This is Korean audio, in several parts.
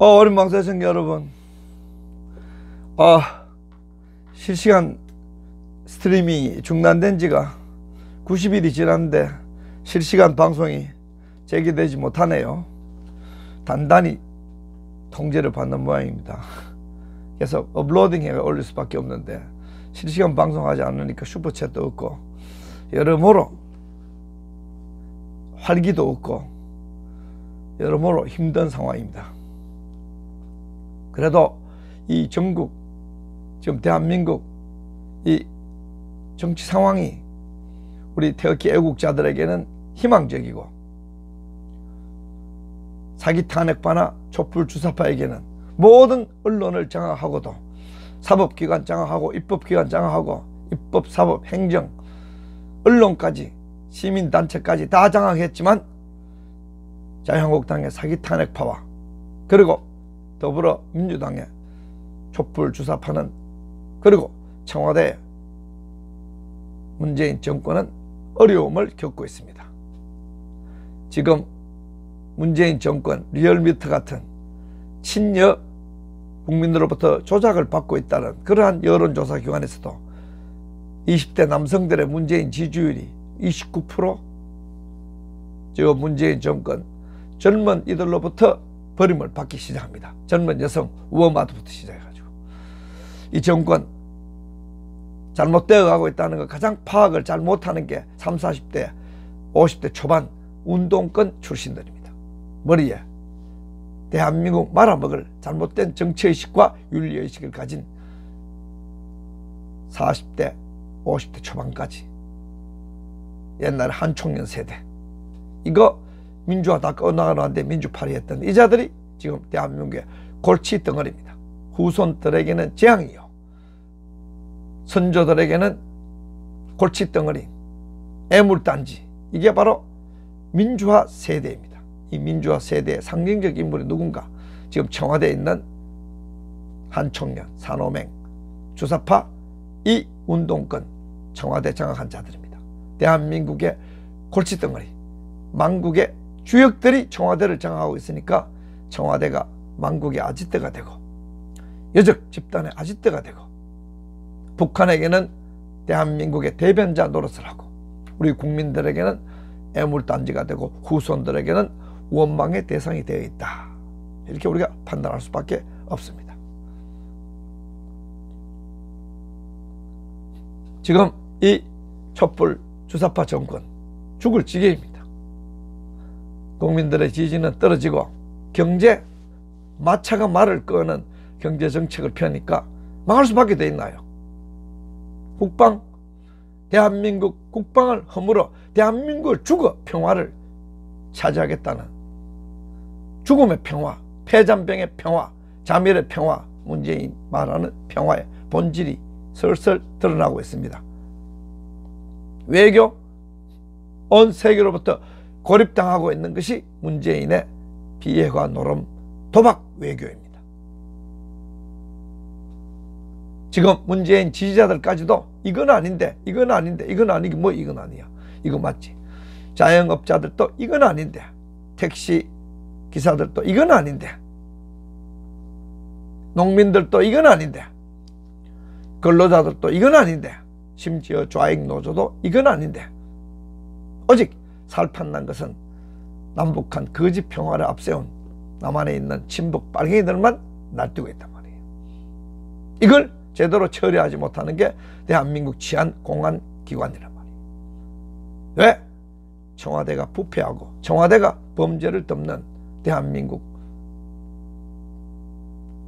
어린 방사청 여러분, 실시간 스트리밍이 중단된 지가 90일이 지났는데 실시간 방송이 재개되지 못하네요. 단단히 통제를 받는 모양입니다. 계속 업로딩 해가 올릴 수밖에 없는데 실시간 방송하지 않으니까 슈퍼챗도 없고 여러모로 활기도 없고 여러모로 힘든 상황입니다. 그래도 이 전국, 지금 대한민국 이 정치 상황이 우리 태극기 애국자들에게는 희망적이고 사기 탄핵파나 촛불 주사파에게는 모든 언론을 장악하고도 사법기관 장악하고 입법기관 장악하고 입법, 사법, 행정, 언론까지 시민단체까지 다 장악했지만 자유한국당의 사기 탄핵파와 그리고 더불어민주당의 촛불 주사파는 그리고 청와대 문재인 정권은 어려움을 겪고 있습니다. 지금 문재인 정권 리얼미터 같은 친여 국민으로부터 조작을 받고 있다는 그러한 여론조사 기관에서도 20대 남성들의 문재인 지지율이 29%, 지금 문재인 정권 젊은 이들로부터 버림을 받기 시작합니다. 젊은 여성 우엄마부터 시작해가지고 이 정권 잘못되어 가고 있다는 거 가장 파악을 잘 못하는 게 30, 40대, 50대 초반 운동권 출신들입니다. 머리에 대한민국 말아먹을 잘못된 정치의식과 윤리의식을 가진 40대, 50대 초반까지 옛날 한총련 세대, 이거 민주화 다 꺼나가는데 민주파리 했던 이 자들이 지금 대한민국의 골치 덩어리입니다. 후손들에게는 재앙이요, 선조들에게는 골치 덩어리, 애물단지. 이게 바로 민주화 세대입니다. 이 민주화 세대의 상징적 인물이 누군가? 지금 청와대에 있는 한총련, 산호맹, 주사파, 이 운동권 청와대 장악한 자들입니다. 대한민국의 골칫덩어리, 만국의 주역들이 청와대를 장악하고 있으니까 청와대가 만국의 아지트가 되고 여적 집단의 아지트가 되고 북한에게는 대한민국의 대변자 노릇을 하고 우리 국민들에게는 애물단지가 되고 후손들에게는 원망의 대상이 되어 있다. 이렇게 우리가 판단할 수밖에 없습니다. 지금 이 촛불 주사파 정권 죽을 지경입니다. 국민들의 지지는 떨어지고 경제, 마차가 말을 끄는 경제정책을 펴니까 망할 수밖에 돼 있나요? 국방, 대한민국 국방을 허물어 대한민국을 죽어 평화를 차지하겠다는 죽음의 평화, 폐잔병의 평화, 자멸의 평화, 문재인 말하는 평화의 본질이 슬슬 드러나고 있습니다. 외교, 온 세계로부터 고립당하고 있는 것이 문재인의 비핵화 노름 도박 외교입니다. 지금 문재인 지지자들까지도 이건 아닌데, 이건 아닌데, 이건 아니기 뭐 이건 아니야, 이거 맞지. 자영업자들도 이건 아닌데, 택시 기사들도 이건 아닌데, 농민들도 이건 아닌데, 근로자들도 이건 아닌데, 심지어 좌익 노조도 이건 아닌데, 오직 살판난 것은 남북한 거짓 평화를 앞세운 남한에 있는 친북 빨갱이들만 날뛰고 있단 말이에요. 이걸 제대로 처리하지 못하는 게 대한민국 치안 공안 기관이란 말이에요. 왜? 청와대가 부패하고 청와대가 범죄를 덮는 대한민국,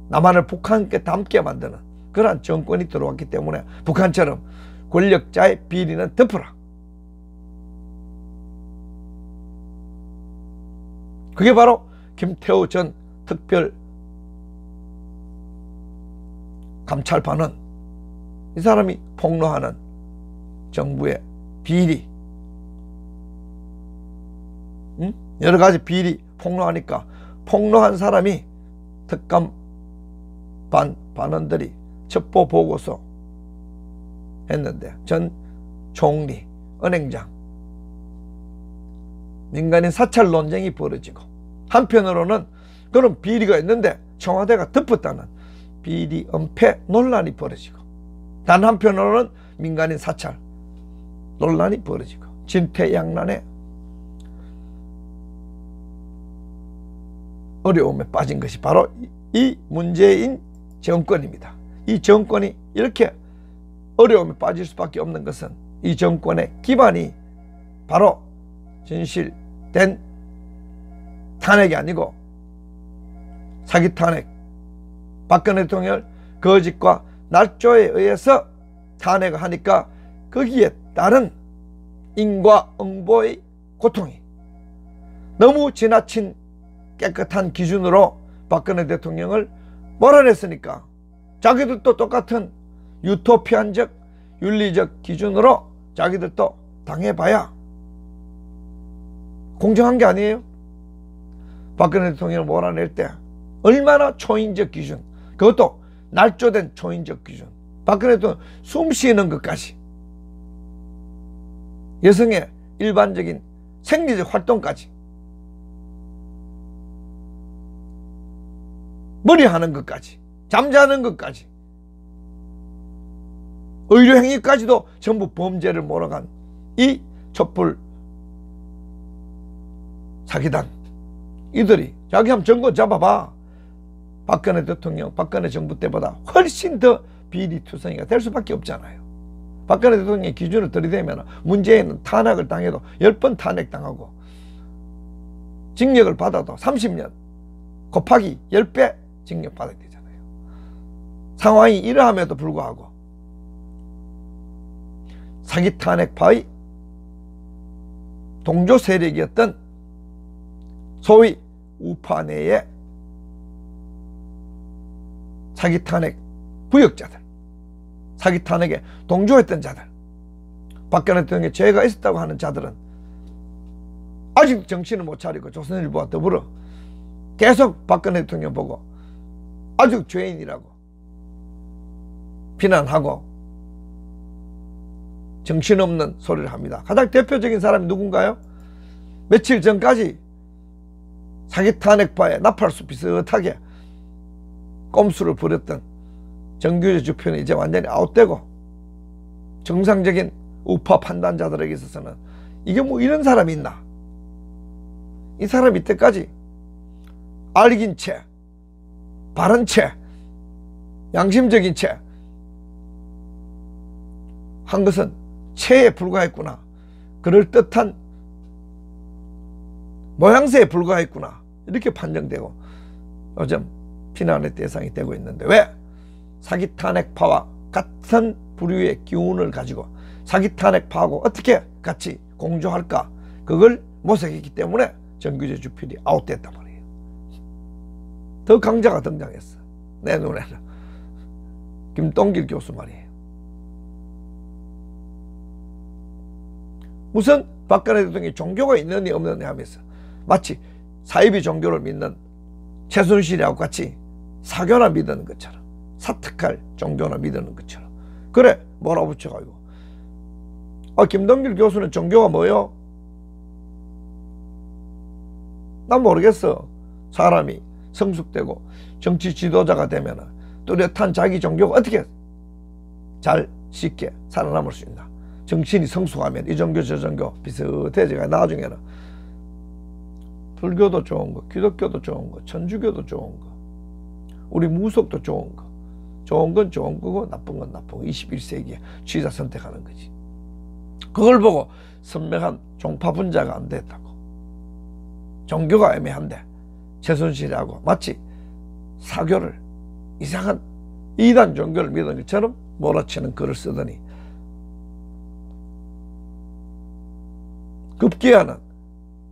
남한을 북한께 닮게 만드는 그러한 정권이 들어왔기 때문에 북한처럼 권력자의 비리는 덮어라. 그게 바로 김태우 전 특별 감찰반은 이 사람이 폭로하는 정부의 비리, 여러 가지 비리 폭로하니까 폭로한 사람이 특감 반원들이 첩보 보고서 했는데 전 총리, 은행장, 민간인 사찰 논쟁이 벌어지고 한편으로는 그런 비리가 있는데 청와대가 덮었다는 비리 은폐 논란이 벌어지고, 단 한편으로는 민간인 사찰 논란이 벌어지고, 진퇴양난에 어려움에 빠진 것이 바로 이 문재인 정권입니다. 이 정권이 이렇게 어려움에 빠질 수밖에 없는 것은 이 정권의 기반이 바로 진실된 탄핵이 아니고 사기 탄핵, 박근혜 대통령을 거짓과 날조에 의해서 탄핵을 하니까 거기에 따른 인과응보의 고통이 너무 지나친 깨끗한 기준으로 박근혜 대통령을 몰아냈으니까 자기들도 똑같은 유토피안적 윤리적 기준으로 자기들도 당해봐야 공정한 게 아니에요. 박근혜 대통령을 몰아낼 때 얼마나 초인적 기준, 그것도 날조된 초인적 기준, 박근혜 대통령 숨 쉬는 것까지, 여성의 일반적인 생리적 활동까지, 머리하는 것까지, 잠자는 것까지, 의료행위까지도 전부 범죄를 몰아간 이 촛불 사기단, 이들이 자기 한번 정권 잡아봐. 박근혜 대통령, 박근혜 정부 때보다 훨씬 더 비리투성이가 될 수밖에 없잖아요. 박근혜 대통령의 기준을 들이대면 문재인은 탄핵을 당해도 10번 탄핵당하고 징역을 받아도 30년 곱하기 10배 징역 받아야 되잖아요. 상황이 이러함에도 불구하고 사기 탄핵파의 동조 세력이었던 소위 우파 내의 사기 탄핵 부역자들, 사기 탄핵에 동조했던 자들, 박근혜 대통령에 죄가 있었다고 하는 자들은 아직 정신을 못 차리고 조선일보와 더불어 계속 박근혜 대통령 보고 아주 죄인이라고 비난하고 정신없는 소리를 합니다. 가장 대표적인 사람이 누군가요? 며칠 전까지 사기 탄핵파의 나팔수 비슷하게 꼼수를 부렸던 정규재 주표는 이제 완전히 아웃되고, 정상적인 우파 판단자들에게 있어서는 이게 뭐 이런 사람이 있나, 이 사람이 이때까지 알긴 채, 바른 채, 양심적인 채 한 것은 채에 불과했구나, 그럴듯한 모양새에 불과했구나, 이렇게 판정되고 요즘 비난의 대상이 되고 있는데, 왜? 사기 탄핵파와 같은 부류의 기운을 가지고 사기 탄핵파하고 어떻게 같이 공조할까, 그걸 모색했기 때문에 정규재 주필이 아웃됐단 말이에요. 더 강자가 등장했어. 내 눈에는 김동길 교수 말이에요. 무슨 박근혜 대통령이 종교가 있느냐 없느냐 하면서 마치 사이비 종교를 믿는 최순실하고 같이 사교나 믿는 것처럼, 사특할 종교나 믿는 것처럼 그래 몰아붙여가지고, 김동길 교수는 종교가 뭐요? 난 모르겠어. 사람이 성숙되고 정치 지도자가 되면 뚜렷한 자기 종교가 어떻게 잘 쉽게 살아남을 수 있나. 정신이 성숙하면 이 종교 저 종교 비슷해져가 나중에는 불교도 좋은 거, 기독교도 좋은 거, 천주교도 좋은 거, 우리 무속도 좋은 거, 좋은 건 좋은 거고 나쁜 건 나쁜 거, 21세기에 취자 선택하는 거지. 그걸 보고 선명한 종파 분자가 안 됐다고, 종교가 애매한데 최순실하고 마치 사교를, 이상한 이단 종교를 믿은 것처럼 몰아치는 글을 쓰더니 급기야는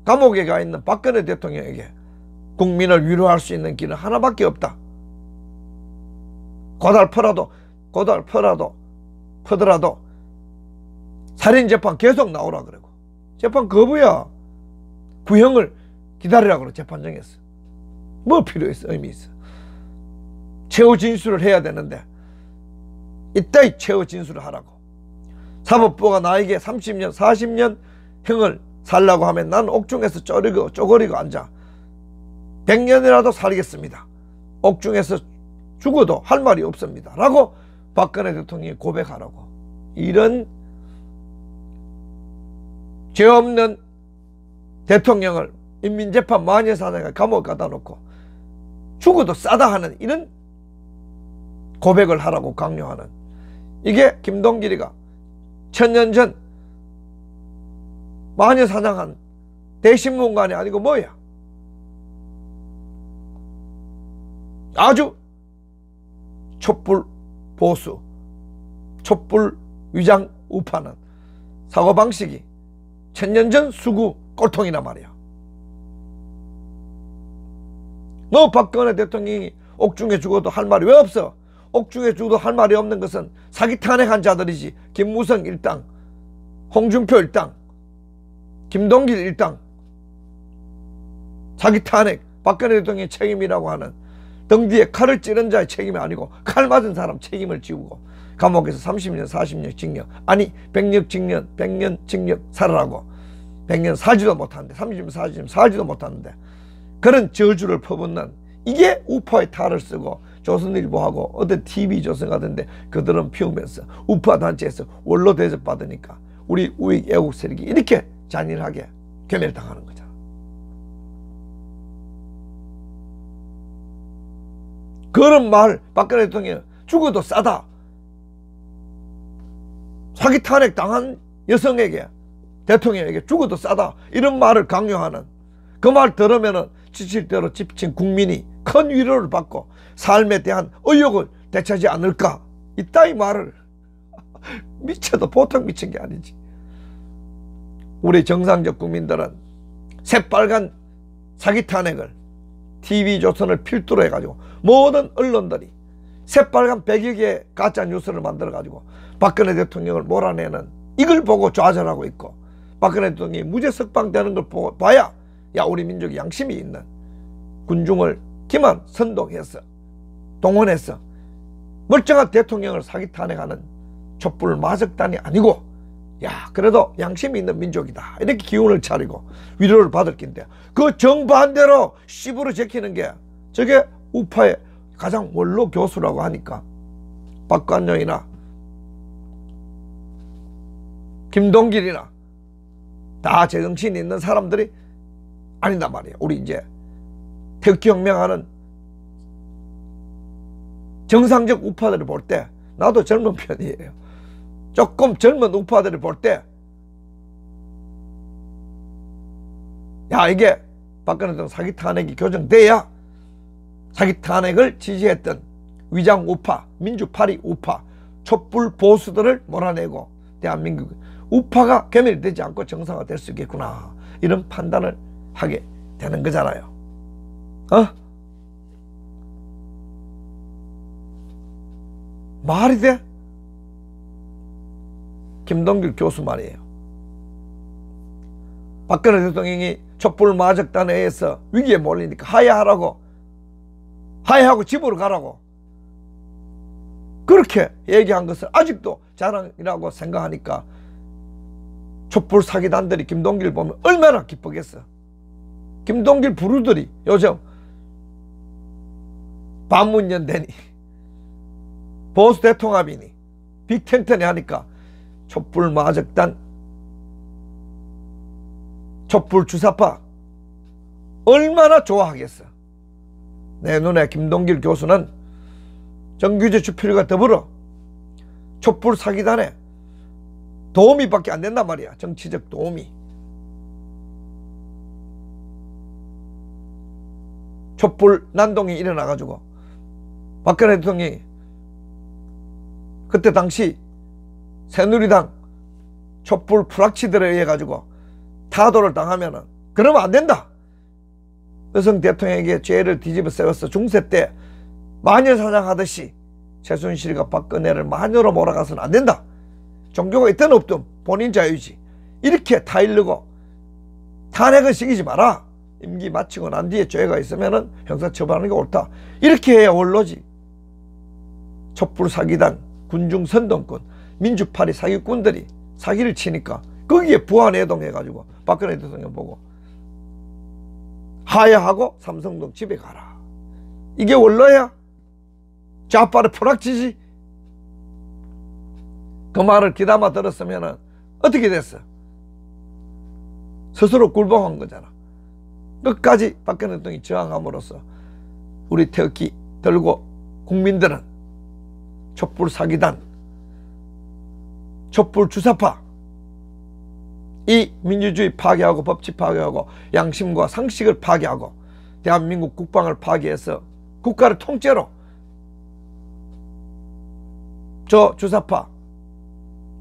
감옥에 가 있는 박근혜 대통령에게 국민을 위로할 수 있는 길은 하나밖에 없다. 고달퍼더라도 살인재판 계속 나오라 그러고, 재판 거부야. 구형을 기다리라고 그러고 재판 정했어. 뭐 필요했어? 의미 있어. 최후 진술을 해야 되는데 이따위 최후 진술을 하라고. 사법부가 나에게 30년 40년 형을 살라고 하면 난 옥중에서 쪼그리고 앉아. 100년이라도 살겠습니다. 옥중에서 죽어도 할 말이 없습니다. 라고 박근혜 대통령이 고백하라고. 이런 죄 없는 대통령을 인민재판 마녀사냥에 감옥에 가다 놓고 죽어도 싸다 하는 이런 고백을 하라고 강요하는, 이게 김동길이가 1000년 전 마녀사냥한 대신문관이 아니고 뭐야? 아주 촛불 보수, 촛불 위장 우파는 사고방식이 1000년 전 수구 꼴통이란 말이야. 너 박근혜 대통령이 옥중에 죽어도 할 말이 왜 없어? 옥중에 죽어도 할 말이 없는 것은 사기 탄핵한 자들이지. 김무성 일당, 홍준표 일당, 김동길 일당, 사기 탄핵, 박근혜 대통령의 책임이라고 하는 등 뒤에 칼을 찌른 자의 책임이 아니고 칼 맞은 사람 책임을 지우고 감옥에서 30년 40년 징역, 아니 100년 징역, 100년 징역 살아라고. 100년 살지도 못하는데, 30년 40년 살지도 못하는데 그런 저주를 퍼붓는, 이게 우파의 탈을 쓰고 조선일보하고 어떤 TV조선 같은데 그들은 피우면서 우파 단체에서 원로 대접받으니까 우리 우익 애국 세력이 이렇게 잔인하게 괴멸당하는 거잖아. 그런 말 박근혜 대통령 죽어도 싸다, 사기 탄핵 당한 여성에게, 대통령에게 죽어도 싸다, 이런 말을 강요하는, 그 말 들으면은 지칠 대로 지친 국민이 큰 위로를 받고 삶에 대한 의욕을 되찾지 않을까, 이따위 말을 미쳐도 보통 미친 게 아니지. 우리 정상적 국민들은 새빨간 사기 탄핵을 TV조선을 필두로 해가지고 모든 언론들이 새빨간 100여 개의 가짜 뉴스를 만들어가지고 박근혜 대통령을 몰아내는, 이걸 보고 좌절하고 있고, 박근혜 대통령이 무죄 석방되는 걸 봐야 야, 우리 민족이 양심이 있는 군중을 기만 선동해서 동원해서 멀쩡한 대통령을 사기 탄핵하는 촛불 마적단이 아니고, 야, 그래도 양심이 있는 민족이다, 이렇게 기운을 차리고 위로를 받을 낀데, 그 정반대로 씹으로 제키는 게 저게 우파의 가장 원로 교수라고 하니까 박관영이나 김동길이나 다 제정신이 있는 사람들이 아닌단 말이에요. 우리 이제 태극기혁명하는 정상적 우파들을 볼 때, 나도 젊은 편이에요. 조금 젊은 우파들을 볼 때, 야, 이게 박근혜 대통령 사기 탄핵이 교정돼야 사기 탄핵을 지지했던 위장 우파, 민주파리 우파, 촛불 보수들을 몰아내고 대한민국 우파가 괴멸되지 않고 정상화될 수 있겠구나, 이런 판단을 하게 되는 거잖아요. 말이 돼? 김동길 교수 말이에요. 박근혜 대통령이 촛불 마적단에 의해서 위기에 몰리니까 하야하라고, 하야하고 집으로 가라고 그렇게 얘기한 것을 아직도 자랑이라고 생각하니까 촛불 사기단들이 김동길 보면 얼마나 기쁘겠어. 김동길 부르들이 요즘 반문연대니 보수 대통합이니 빅텐텐이 하니까 촛불 마적단, 촛불 주사파 얼마나 좋아하겠어. 내 눈에 김동길 교수는 정규재 주필과 더불어 촛불 사기단에 도움이 밖에 안 된단 말이야. 정치적 도움이. 촛불 난동이 일어나가지고 박근혜 대통령이 그때 당시 새누리당 촛불 프락치들에 의해 가지고 타도를 당하면은 그러면 안 된다. 여성 대통령에게 죄를 뒤집어 세워서 중세 때 마녀사냥 하듯이 최순실과 박근혜를 마녀로 몰아가서는 안 된다. 종교가 있든 없든 본인 자유지. 이렇게 타일르고 탄핵은 시키지 마라. 임기 마치고 난 뒤에 죄가 있으면은 형사처벌하는 게 옳다. 이렇게 해야 원로지. 촛불 사기단, 군중 선동권, 민주파리 사기꾼들이 사기를 치니까 거기에 부안해동해가지고 박근혜 대통령 보고 하야하고 삼성동 집에 가라. 이게 원로야? 좌파를 포락치지? 그 말을 귀담아 들었으면 어떻게 됐어? 스스로 굴복한 거잖아. 끝까지 박근혜 대통령이 저항함으로써 우리 태극기 들고 국민들은 촛불 사기단, 촛불 주사파, 이 민주주의 파괴하고 법치 파괴하고 양심과 상식을 파괴하고 대한민국 국방을 파괴해서 국가를 통째로 저 주사파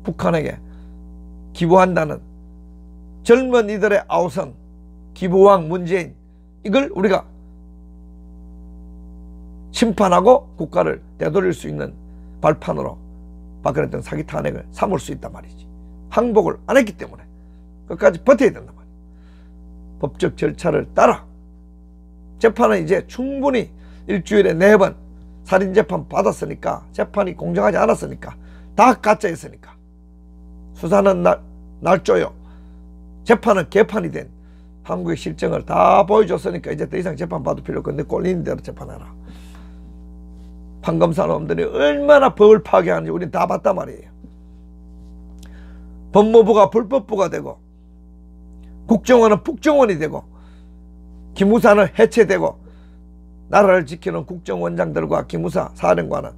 북한에게 기부한다는 젊은이들의 아우성 기부왕 문재인, 이걸 우리가 심판하고 국가를 되돌릴 수 있는 발판으로 박근혜 대통령 사기 탄핵을 삼을 수 있단 말이지. 항복을 안 했기 때문에 끝까지 버텨야 된단 말이야. 법적 절차를 따라 재판은 이제 충분히 일주일에 4번 살인재판 받았으니까, 재판이 공정하지 않았으니까, 다 가짜였으니까, 수사는 날조요, 재판은 개판이 된 한국의 실정을 다 보여줬으니까 이제 더 이상 재판 받을 필요 없고 내 꼴리는 대로 재판해라. 판검사 놈들이 얼마나 법을 파괴하는지 우리는 다 봤단 말이에요. 법무부가 불법부가 되고, 국정원은 북정원이 되고, 기무사는 해체되고, 나라를 지키는 국정원장들과 기무사 사령관은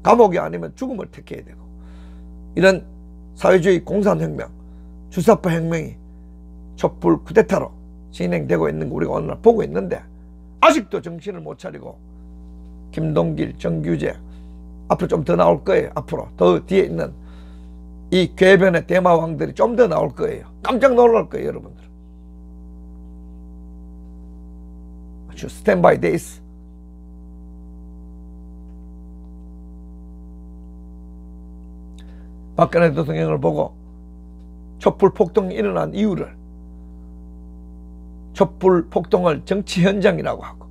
감옥이 아니면 죽음을 택해야 되고, 이런 사회주의 공산혁명, 주사파 혁명이 촛불 쿠데타로 진행되고 있는 거 우리가 오늘 보고 있는데, 아직도 정신을 못 차리고 김동길, 정규재, 앞으로 좀 더 나올 거예요. 앞으로 더 뒤에 있는 이 궤변의 대마왕들이 좀 더 나올 거예요. 깜짝 놀랄 거예요, 여러분들. 아주 스탠바이 데이스. 박근혜 대통령을 보고 촛불 폭동이 일어난 이유를, 촛불 폭동을 정치 현장이라고 하고,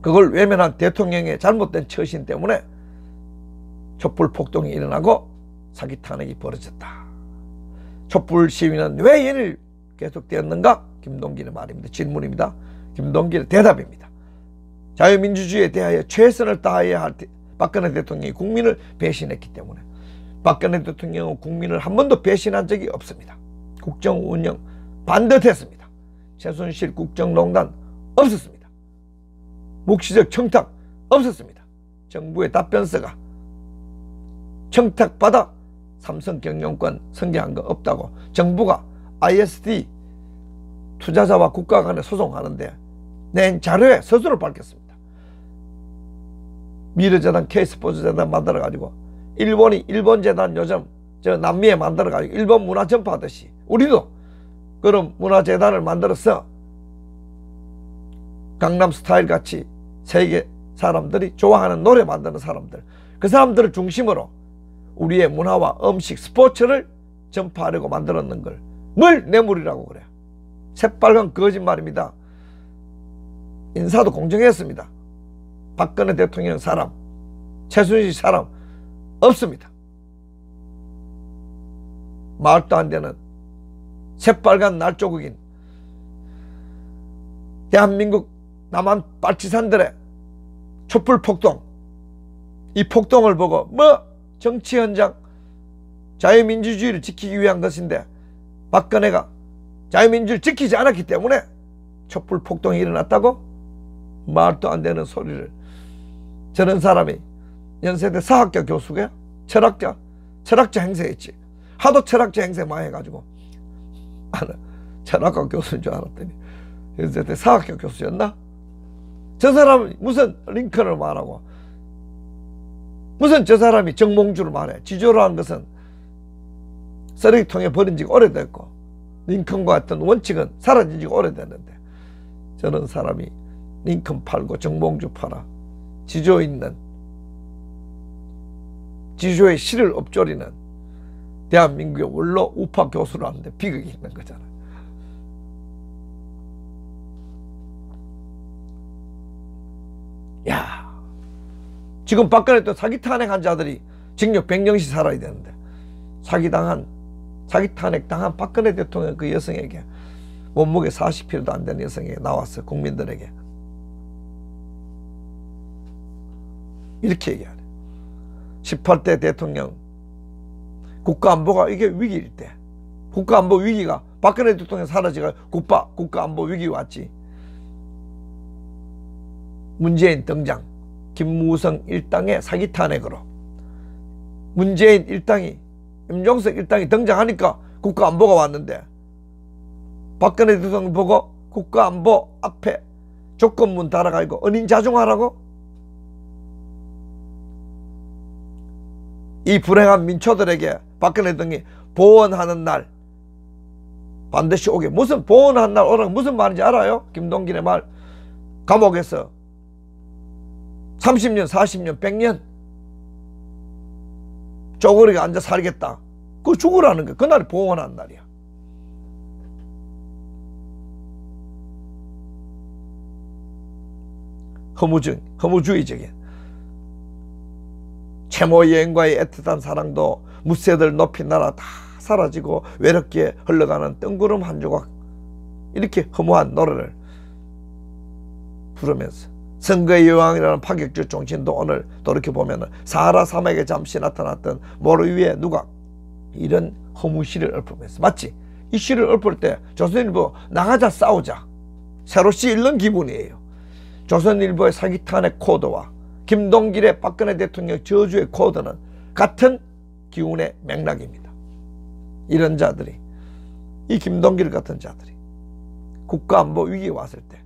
그걸 외면한 대통령의 잘못된 처신 때문에 촛불 폭동이 일어나고 사기 탄핵이 벌어졌다. 촛불 시위는 왜 연일 계속되었는가? 김동길의 말입니다. 질문입니다. 김동길의 대답입니다. 자유민주주의에 대하여 최선을 다해야 할 박근혜 대통령이 국민을 배신했기 때문에. 박근혜 대통령은 국민을 한 번도 배신한 적이 없습니다. 국정 운영 반듯했습니다. 최순실 국정농단 없었습니다. 묵시적 청탁 없었습니다. 정부의 답변서가 청탁받아 삼성경영권 승계한 거 없다고 정부가 ISD 투자자와 국가 간에 소송하는데 낸 자료에 스스로 밝혔습니다. 미르재단, K스포츠재단 만들어가지고 일본이 일본재단 요즘 저 남미에 만들어가지고 일본 문화 전파하듯이 우리도 그런 문화재단을 만들어서 강남스타일 같이 세계 사람들이 좋아하는 노래 만드는 사람들, 그 사람들을 중심으로 우리의 문화와 음식, 스포츠를 전파하려고 만들었는 걸 뭘 뇌물이라고 그래요. 새빨간 거짓말입니다. 인사도 공정했습니다. 박근혜 대통령 사람, 최순실 사람 없습니다. 말도 안 되는 새빨간 날조국인 대한민국 남한 빨치산들의 촛불 폭동, 이 폭동을 보고 뭐 정치 현장, 자유민주주의를 지키기 위한 것인데 박근혜가 자유민주주의를 지키지 않았기 때문에 촛불 폭동이 일어났다고? 말도 안 되는 소리를. 저런 사람이 연세대 사학교 교수가 철학자 행세했지. 하도 철학자 행세 많이 해가지고 철학과 교수인 줄 알았더니 연세대 사학교 교수였나? 저 사람이 무슨 링컨을 말하고 무슨 저 사람이 정몽주를 말해. 지조라는 것은 쓰레기통에 버린 지가 오래됐고 링컨과 같은 원칙은 사라진 지가 오래됐는데 저런 사람이 링컨 팔고 정몽주 팔아 지조 있는, 지조의 실을 엎조리는 대한민국의 원로 우파 교수를 하는데 비극이 있는 거잖아. 야, 지금 박근혜 또 사기 탄핵한 자들이 징역 100년씩 살아야 되는데 사기 탄핵 당한 박근혜 대통령 그 여성에게 몸무게 40kg도 안 되는 여성에게 나와서 국민들에게 이렇게 얘기하네. 18대 대통령 국가안보가 이게 위기일 때, 국가안보 위기가 박근혜 대통령 사라지가 국가안보 위기 왔지. 문재인 등장, 김무성 일당의 사기 탄핵으로 문재인 일당이, 임종석 일당이 등장하니까 국가안보가 왔는데, 박근혜 대통령 보고 국가안보 앞에 조건문 달아가지고 은인자중하라고? 이 불행한 민초들에게 박근혜 대통령이 보원하는 날 반드시 오게. 무슨 보원하는 날 오라고 무슨 말인지 알아요? 김동길의 말. 감옥에서 30년, 40년, 100년 쪼그리게 앉아 살겠다. 그거 죽으라는 거야. 그날이 보원하는 날이야. 허무주의적인 채모 여행과의 애틋한 사랑도 무쇠들 높이 날아 다 사라지고 외롭게 흘러가는 뜬구름 한 조각, 이렇게 허무한 노래를 부르면서 선거의 여왕이라는 파격적 정신도 오늘 돌이켜보면 사하라 사막에 잠시 나타났던 모래 위에 누각, 이런 허무시를 읊으면서, 마치 이 시를 읊을 때 조선일보 나가자 싸우자 새로 시 읽는 기분이에요. 조선일보의 사기 탄핵 코드와 김동길의 박근혜 대통령 저주의 코드는 같은 기운의 맥락입니다. 이런 자들이, 이 김동길 같은 자들이 국가안보 위기에 왔을 때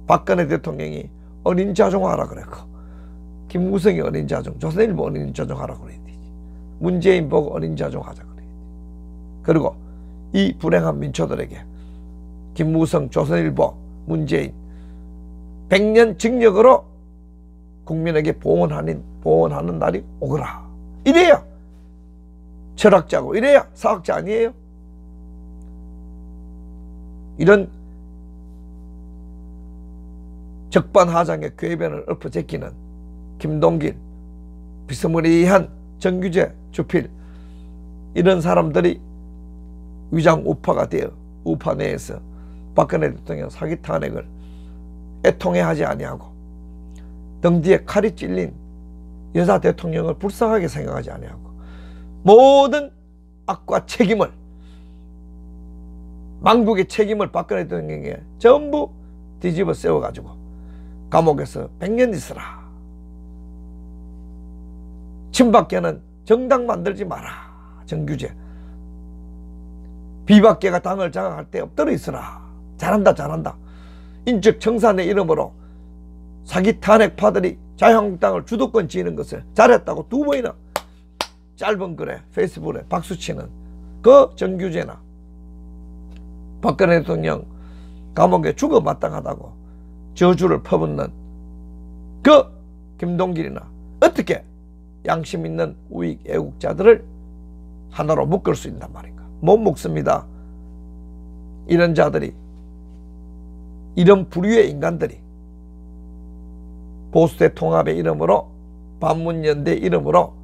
박근혜 대통령이 은인자중하라 그랬고, 김무성이 은인자중, 조선일보 은인자중하라 그랬지. 문재인 보고 은인자중하자 그랬지. 그리고 이 불행한 민초들에게 김무성, 조선일보, 문재인 100년 징역으로 국민에게 보원하는 날이 오거라. 이래야 철학자고, 이래야 사학자 아니에요? 이런 적반하장의 궤변을 엎어제끼는 김동길, 비스무리한 정규재, 주필, 이런 사람들이 위장 우파가 되어 우파 내에서 박근혜 대통령 사기 탄핵을 애통해하지 아니하고 등 뒤에 칼이 찔린 여자 대통령을 불쌍하게 생각하지 아니하고 모든 악과 책임을, 망국의 책임을 박근혜 대통령에게 전부 뒤집어 세워가지고 감옥에서 100년 있으라. 친박계는 정당 만들지 마라. 정규제. 비박계가 당을 장악할 때 엎드려 있으라. 잘한다 잘한다. 인적 청산의 이름으로 사기 탄핵파들이 자유한국당을 주도권 지는 것을 잘했다고 2번이나 짧은 글에 페이스북에 박수치는 그 정규제나 박근혜 대통령 감옥에 죽어 마땅하다고 저주를 퍼붓는 그 김동길이나 어떻게 양심 있는 우익 애국자들을 하나로 묶을 수 있단 말인가? 못 묶습니다. 이런 자들이, 이런 부류의 인간들이 보수대 통합의 이름으로, 반문연대 이름으로,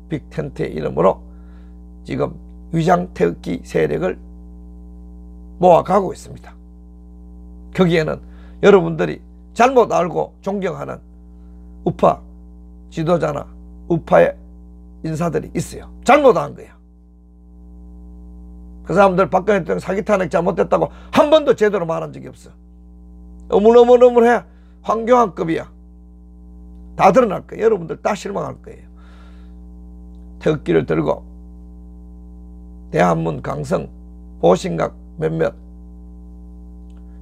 빅텐트의 이름으로 지금 위장태극기 세력을 모아가고 있습니다. 거기에는 여러분들이 잘못 알고 존경하는 우파 지도자나 우파의 인사들이 있어요. 잘못한 거야. 그 사람들 박근혜 대통령 사기 탄핵 잘못됐다고 한 번도 제대로 말한 적이 없어. 어물어물어물해. 황교안급이야. 다 드러날 거예요. 여러분들 다 실망할 거예요. 태극기를 들고 대한문, 강성, 보신각 몇몇,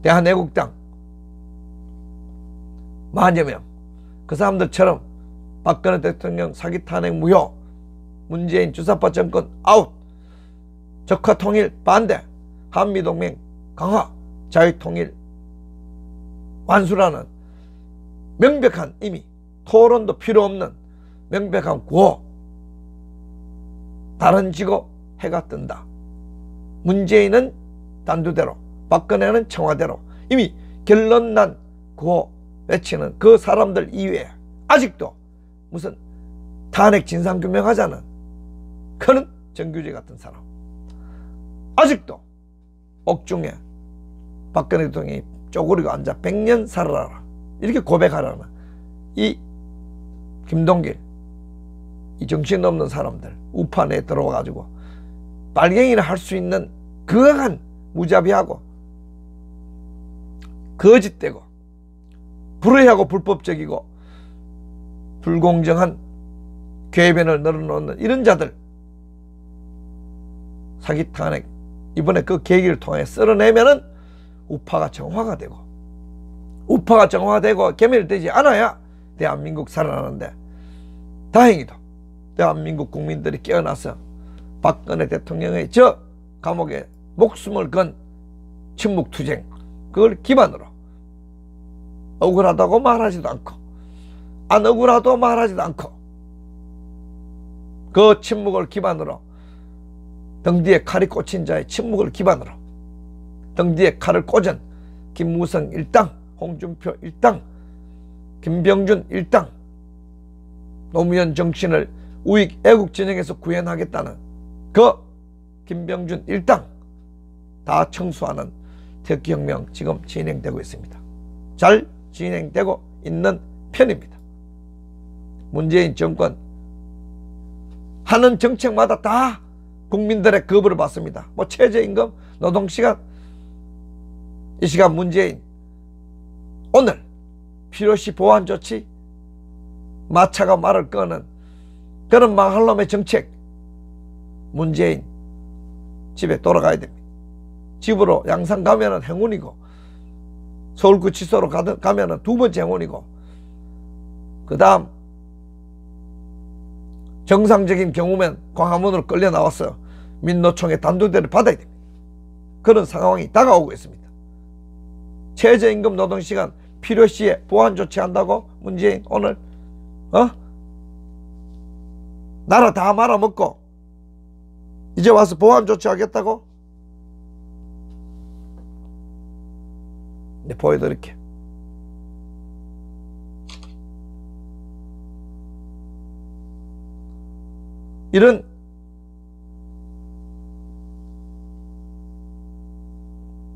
대한애국당 만여 명, 그 사람들처럼 박근혜 대통령 사기 탄핵 무효, 문재인 주사파 정권 아웃, 적화통일 반대, 한미동맹 강화, 자유통일 완수라는 명백한, 이미 토론도 필요 없는 명백한 구호 달아지고 해가 뜬다. 문재인은 단두대로, 박근혜는 청와대로 이미 결론난 구호 외치는 그 사람들 이외에 아직도 무슨 탄핵 진상규명하자는 그런 정규재 같은 사람, 아직도 옥중에 박근혜 대통령이 쪼그리고 앉아 100년 살아라 이렇게 고백하라는 이 김동길, 이 정신없는 사람들 우파 내에 들어와 가지고 빨갱이를 할 수 있는 그악한 무자비하고 거짓되고 불의하고 불법적이고 불공정한 궤변을 늘어놓는 이런 자들 사기 탄핵 이번에 그 계기를 통해 쓸어내면은 우파가 정화가 되고 우파가 정화되고 개멸되지 않아야 대한민국 살아나는데 다행히도 대한민국 국민들이 깨어나서 박근혜 대통령의 저 감옥에 목숨을 건 침묵투쟁 그걸 기반으로 억울하다고 말하지도 않고 안 억울하다고 말하지도 않고 그 침묵을 기반으로 등 뒤에 칼이 꽂힌 자의 침묵을 기반으로 등 뒤에 칼을 꽂은 김무성 일당, 홍준표 일당, 김병준 일당 노무현 정신을 우익 애국 진영에서 구현하겠다는 그 김병준 일당 다 청소하는 특기혁명 지금 진행되고 있습니다. 잘 진행되고 있는 편입니다. 문재인 정권 하는 정책마다 다 국민들의 거부를 받습니다. 뭐 최저임금, 노동시간, 이 시간 문재인 오늘 필요시 보완조치 마차가 말을 끄는 그런 망할 놈의 정책 문재인 집에 돌아가야 됩니다. 집으로 양산 가면은 행운이고 서울구치소로 가면은 두 번째 행운이고 그 다음 정상적인 경우면 광화문으로 끌려 나와서 민노총의 단두대를 받아야 됩니다. 그런 상황이 다가오고 있습니다. 최저임금 노동시간 필요시에 보완 조치한다고 문재인 오늘 나라 다 말아먹고 이제 와서 보완 조치하겠다고? 네, 보여드릴게요. 이런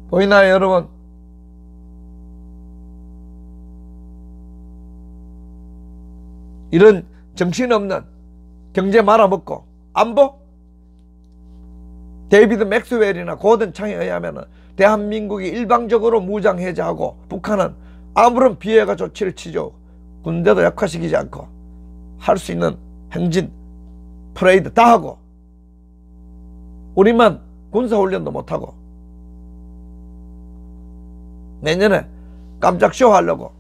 보이나요 여러분? 이런 정신없는 경제 말아먹고 안보? 데이비드 맥스웰이나 고든 창에 의하면 대한민국이 일방적으로 무장해제하고 북한은 아무런 비핵화 조치를 취조 군대도 약화시키지 않고 할 수 있는 행진 프레이드 다 하고 우리만 군사훈련도 못하고 내년에 깜짝 쇼 하려고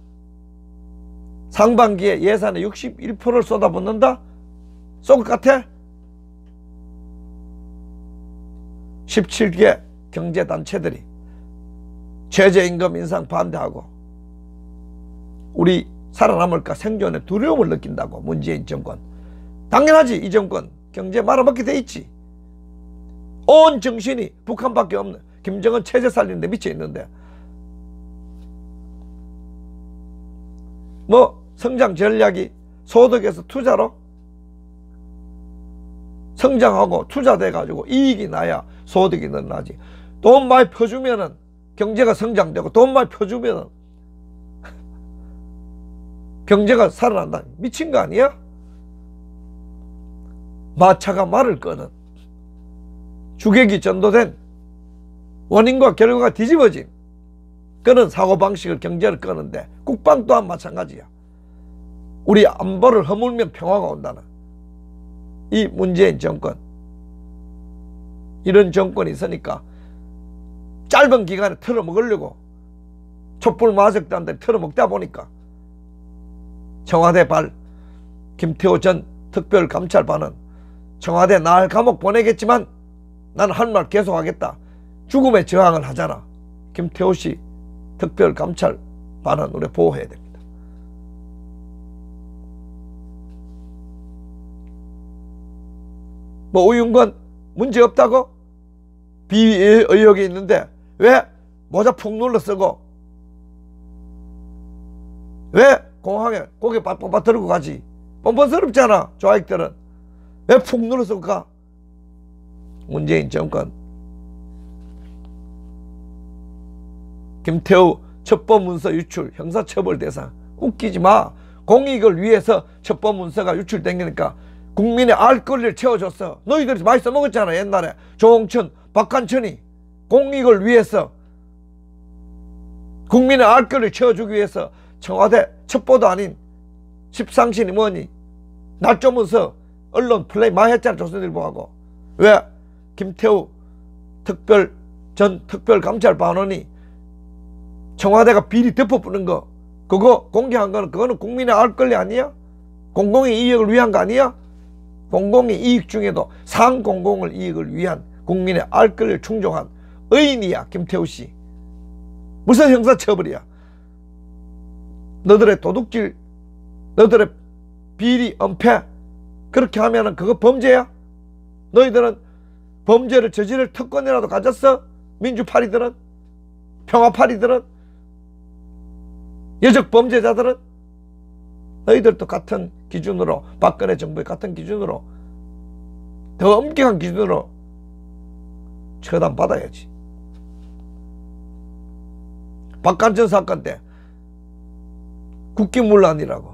상반기에 예산의 61%를 쏟아붓는다? 쏠 것 같아? 17개 경제단체들이 최저임금 인상 반대하고 우리 살아남을까 생존의 두려움을 느낀다고 문재인 정권. 당연하지. 이 정권 경제 말아먹게 돼 있지. 온 정신이 북한밖에 없는 김정은 체제 살리는데 미쳐있는데 뭐 성장 전략이 소득에서 투자로 성장하고 투자돼 가지고 이익이 나야 소득이 늘어나지. 돈 많이 펴주면은 경제가 성장되고 돈 많이 펴주면은 경제가 살아난다. 미친 거 아니야? 마차가 말을 끄는 주객이 전도된 원인과 결과가 뒤집어진 그런 사고방식을 경제를 끄는데 국방 또한 마찬가지야. 우리 안보를 허물면 평화가 온다는 이 문재인 정권. 이런 정권이 있으니까 짧은 기간에 털어먹으려고 촛불 마적단들이 털어먹다 보니까 청와대 발 김태호 전 특별감찰반은 청와대 날 감옥 보내겠지만 나는 할 말 계속하겠다. 죽음에 저항을 하잖아. 김태호 씨 특별감찰반은 우리 보호해야 됩니다. 뭐 우윤건 문제 없다고? 비의혹이 있는데 왜 모자 푹 눌러 쓰고 왜 공항에 고개 빠빠빠 들고 가지? 뻔뻔스럽잖아. 좌익들은 왜 푹 눌러 쓰고 가? 문재인 정권 김태우 첩보문서 유출 형사처벌 대상. 웃기지 마. 공익을 위해서 첩보문서가 유출되니까 국민의 알 권리를 채워줬어. 너희들이 많이 써먹었잖아. 옛날에 조홍천, 박한천이 공익을 위해서 국민의 알 권리를 채워주기 위해서 청와대 첩보도 아닌 십상신이 뭐니 날조문서 언론 플레이 많이 했잖아. 조선일보하고. 왜? 김태우 전 특별감찰반원이 청와대가 비리 덮어부는 거 그거 공개한 거는 그거는 국민의 알 권리 아니야? 공공의 이익을 위한 거 아니야? 공공의 이익 중에도 상공공을 이익을 위한 국민의 알 권리를 충족한 의인이야 김태우씨. 무슨 형사처벌이야? 너들의 도둑질, 너들의 비리 은폐 그렇게 하면은 그거 범죄야? 너희들은 범죄를 저지를 특권이라도 가졌어? 민주파리들은? 평화파리들은? 여적 범죄자들은? 너희들도 같은 기준으로, 박근혜 정부의 같은 기준으로, 더 엄격한 기준으로 처단받아야지. 박관천 사건 때 국기문란이라고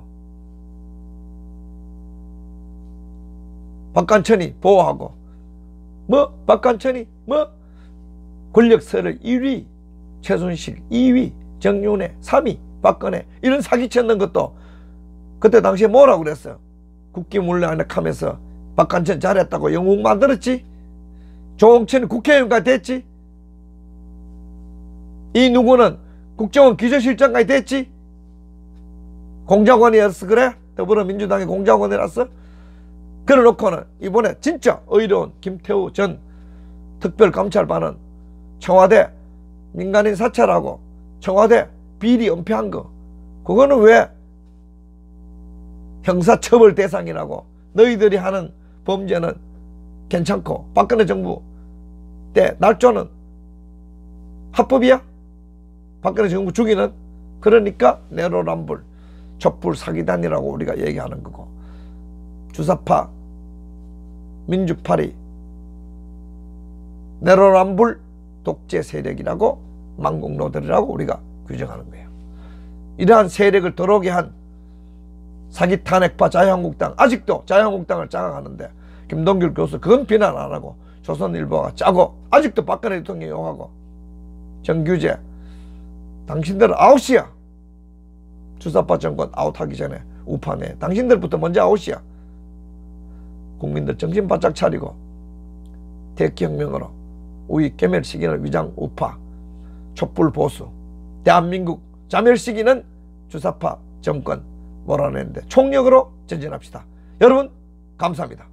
박관천이 보호하고 박관천이 권력서를 1위, 최순실 2위, 정윤회 3위, 박근혜 이런 사기쳤는 것도 그때 당시에 뭐라고 그랬어요? 국기문란을 하면서 박관천 잘했다고 영웅 만들었지. 조홍천이 국회의원까지 됐지. 이 누구는 국정원 기조실장까지 됐지. 공작원이었어. 그래? 더불어민주당의 공작원이었어. 그래 놓고는 이번에 진짜 의로운 김태우 전 특별감찰반은 청와대 민간인 사찰하고 청와대 비리 은폐한 거 그거는 왜 형사처벌 대상이라고. 너희들이 하는 범죄는 괜찮고 박근혜 정부 때 날조는 합법이야? 박근혜 정부 죽이는. 그러니까 내로남불 촛불 사기단이라고 우리가 얘기하는 거고, 주사파 민주파리 내로남불 독재 세력이라고 망국노들이라고 우리가 규정하는 거예요. 이러한 세력을 들어오게 한 사기 탄핵파 자유한국당, 아직도 자유한국당을 장악하는데 김동길 교수 그건 비난 안 하고 조선일보가 짜고 아직도 박근혜 대통령이 용하고 정규재 당신들은 아웃이야. 주사파 정권 아웃하기 전에 우파네 당신들부터 먼저 아웃이야. 국민들 정신 바짝 차리고 대혁명으로 우익 개멸시키는 위장 우파 촛불 보수 대한민국 자멸시키는 주사파 정권 몰아내는데 총력으로 전진합시다. 여러분 감사합니다.